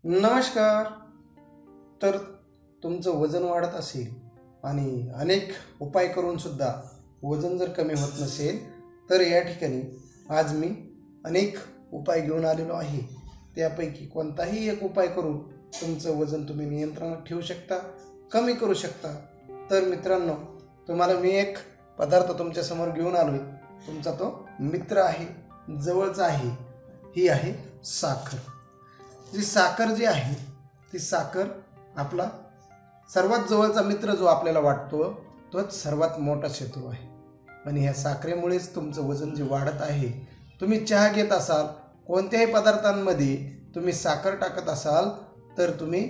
नमस्कार. तर तुमचं वजन वाढत असेल आणि अनेक उपाय करून सुद्धा वजन जर कमी होत नसेल तर या ठिकाणी आज मी अनेक उपाय घेऊन आलेलो आहे. त्यापैकी कोणताही एक उपाय करून तुमचं वजन तुम्ही नियंत्रणात ठेवू शकता, कमी करू शकता. तर मित्रांनो, तुम्हाला मी एक पदार्थ तुमच्यासमोर घेऊन आलो आहे. तुमचा तो मित्र आहे, जवळचा आहे. ही आहे साखर. जी साखर जी आहे ती साखर आपला सर्वात जवळचा मित्र जो आपल्याला वाटतो तोच सर्वात मोठा शत्रू आहे. आणि ह्या साखरेमुळेच तुमचं वजन जे वाढत आहे. तुम्ही चहा घेत असाल, कोणत्याही पदार्थांमध्ये तुम्ही साखर टाकत असाल तर तुम्ही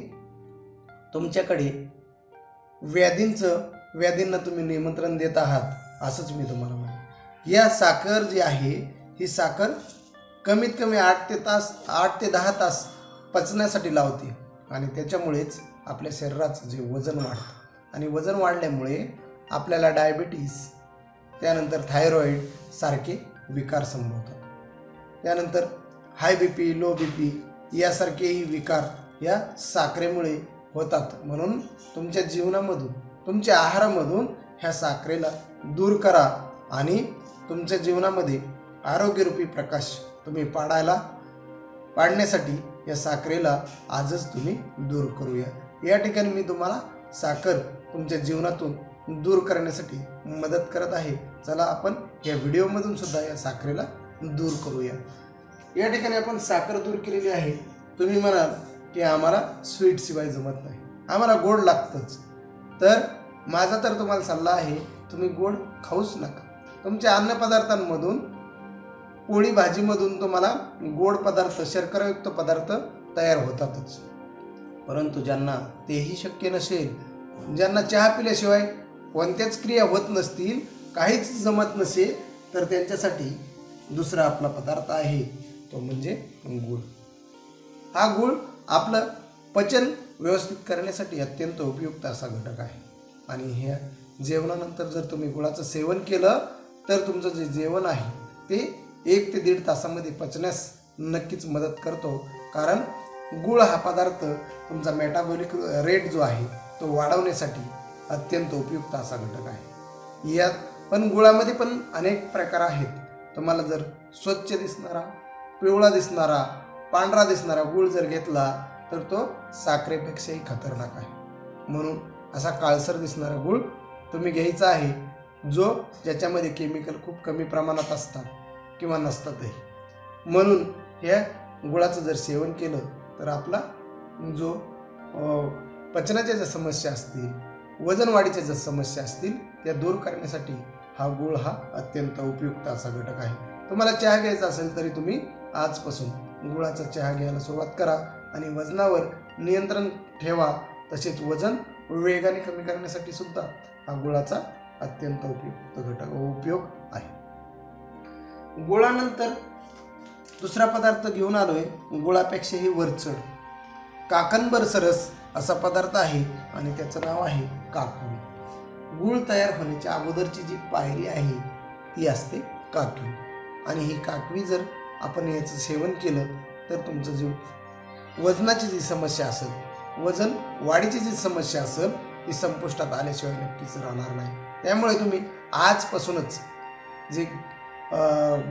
तुमच्याकडे व्याधींना तुम्ही निमंत्रण देत आहात असंच मी तुम्हाला म्हणतो. या साखर जी आहे ही साखर कमीत कमी 8 ते 10 तास पचण्यासाठी लावते आणि त्याच्यामुळेच आपल्या शरीराचं जे वजन वाढतं आणि वजन वाढल्यामुळे आपल्याला डायबिटीस, त्यानंतर थायरॉईड सारखे विकार संभवतात. त्यानंतर हाय BP, लो BP यासारखेही विकार या साखरेमुळे होतात. म्हणून तुमच्या जीवनामधून, तुमच्या आहारामधून ह्या साखरेला दूर करा आणि तुमच्या जीवनामध्ये आरोग्यरूपी प्रकाश तुम्ही पाडण्यासाठी या साखरेला आजच तुम्ही दूर करूया. या ठिकाणी मी तुम्हाला साखर तुमच्या जीवनातून दूर करण्यासाठी मदत करत आहे. चला आपण या व्हिडिओमधून सुद्धा या साखरेला दूर करूया. या ठिकाणी आपण साखर दूर केलेली आहे. तुम्ही म्हणाल की आम्हाला स्वीट शिवाय जमत नाही, आम्हाला गोड लागतंच. तर माझा तर तुम्हाला सल्ला आहे, तुम्ही गोड खाऊच नका. तुमच्या अन्नपदार्थांमधून, पोळी भाजीमधून तुम्हाला गोड पदार्थ, शर्करायुक्त पदार्थ तयार होतातच. परंतु ज्यांना तेही शक्य नसेल, ज्यांना चहा पिल्याशिवाय कोणत्याच क्रिया होत नसतील, काहीच जमत नसेल, तर त्यांच्यासाठी दुसरा आपला पदार्थ आहे, तो म्हणजे गूळ. हा गूळ आपलं पचन व्यवस्थित करण्यासाठी अत्यंत उपयुक्त असा घटक आहे. आणि ह्या जेवणानंतर जर तुम्ही गुळाचं सेवन केलं तर तुमचं जे जेवण आहे ते 1 ते 1.5 तासामध्ये पचण्यास नक्कीच मदत करतो. कारण गूळ हा पदार्थ तुमचा मेटाबॉलिक रेट जो आहे तो वाढवण्यासाठी अत्यंत उपयुक्त असा घटक आहे. यात पण गुळामध्ये पण अनेक प्रकार आहेत. तुम्हाला जर स्वच्छ दिसणारा, पिवळा दिसणारा, पांढरा दिसणारा गूळ जर घेतला तर तो साखरेपेक्षाही खतरनाक आहे. म्हणून असा काळसर दिसणारा गूळ तुम्ही घ्यायचा आहे, ज्याच्यामध्ये केमिकल खूप कमी प्रमाणात असतात किंवा नसतातही. म्हणून ह्या गुळाचं जर सेवन केलं तर आपला जो पचनाच्या ज्या समस्या असतील, वजन वाढीच्या ज्या समस्या असतील त्या दूर करण्यासाठी हा गूळ हा अत्यंत उपयुक्त असा घटक आहे. तुम्हाला चहा घ्यायचा असेल तरी तुम्ही आजपासून गुळाचा चहा घ्यायला सुरुवात करा आणि वजनावर नियंत्रण ठेवा. तसेच वजन वेगाने कमी करण्यासाठी सुद्धा हा गुळाचा अत्यंत उपयुक्त उपयोग आहे. गुळानंतर दुसरा पदार्थ घेऊन आलोय, गुळापेक्षाही वरचढ काकणबर सरस असा पदार्थ आहे आणि त्याचं नाव आहे काकवी. गूळ तयार होण्याच्या अगोदरची जी पायरी आहे ती असते काकवी. आणि ही काकवी जर आपण याचं सेवन केलं तर तुमचं जे वजनाची जी समस्या असेल, वजन वाढीची जी समस्या असेल ती संपुष्टात आल्याशिवाय नक्कीच राहणार नाही. त्यामुळे तुम्ही आजपासूनच जे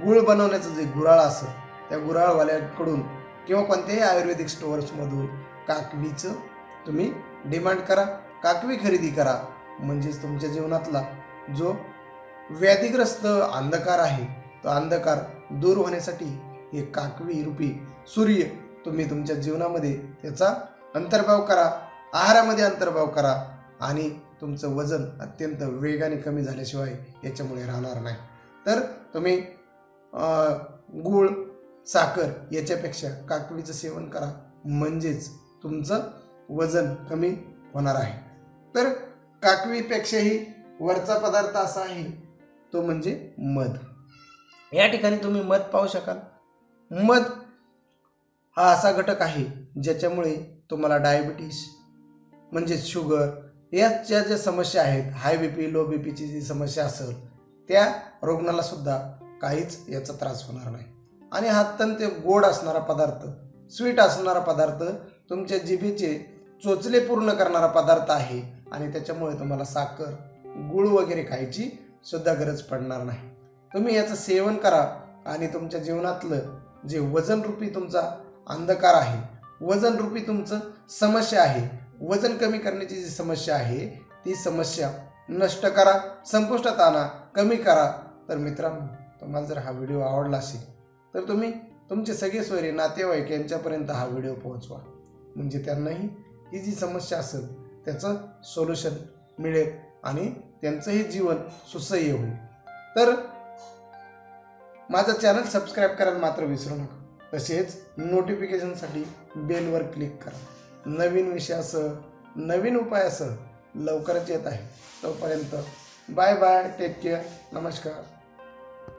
गूळ बनवण्याचं जे गुऱ्हाळ असेल त्या गुऱ्हाळवाल्याकडून किंवा कोणत्याही आयुर्वेदिक स्टोअर्समधून काकवीचं तुम्ही डिमांड करा, काकवी खरेदी करा. म्हणजेच तुमच्या जीवनातला जो व्याधीग्रस्त अंधकार आहे तो अंधकार दूर होण्यासाठी हे काकवी रूपी सूर्य तुम्ही तुमच्या जीवनामध्ये त्याचा अंतर्भाव करा, आहारामध्ये अंतर्भाव करा आणि तुमचं वजन अत्यंत वेगाने कमी झाल्याशिवाय याच्यामुळे राहणार नाही. तर तुम्ही गूळ, साखर याच्यापेक्षा काकवीचं सेवन करा, म्हणजेच तुमचं वजन कमी होणार आहे. तर काकवीपेक्षाही वरचा पदार्थ असा आहे तो म्हणजे मध. या ठिकाणी तुम्ही मध पाहू शकाल. मध हा असा घटक आहे ज्याच्यामुळे तुम्हाला डायबिटीस म्हणजे शुगर याच्या ज्या समस्या आहेत, हाय BP, लो BPची जी समस्या असेल त्या रुग्णाला सुद्धा काहीच याचा त्रास होणार नाही. आणि हा अत्यंत गोड असणारा पदार्थ, स्वीट असणारा पदार्थ तुमच्या जिभेचे चोचले पूर्ण करणारा पदार्थ आहे आणि त्याच्यामुळे तुम्हाला साखर गुळ वगैरे खायची सुद्धा गरज पडणार नाही. तुम्ही याचं सेवन करा आणि तुमच्या जीवनातलं जे वजन रूपी तुमचा अंधकार आहे, वजन रूपी तुमचं समस्या आहे, वजन कमी करण्याची जी समस्या आहे ती समस्या नष्ट करा, संपुष्टात आणा, कमी करा. तर मित्रांनो, तुम्हाला जर हा व्हिडिओ आवडला असेल तर तुम्ही तुमचे सगळे सोयरे नातेवाईक यांच्यापर्यंत हा व्हिडिओ पोहोचवा, म्हणजे त्यांनाही ही जी समस्या असेल त्याचं सोल्युशन मिळेल आणि त्यांचंही जीवन सुसह्य होईल. तर माझं चॅनल सबस्क्राईब करायला मात्र विसरू नका. तसेच नोटिफिकेशनसाठी बेलवर क्लिक करा. नवीन विषयासह नवीन उपायासह लवकरच येत आहे. तोपर्यंत बाय बाय, टेक केअर, नमस्कार.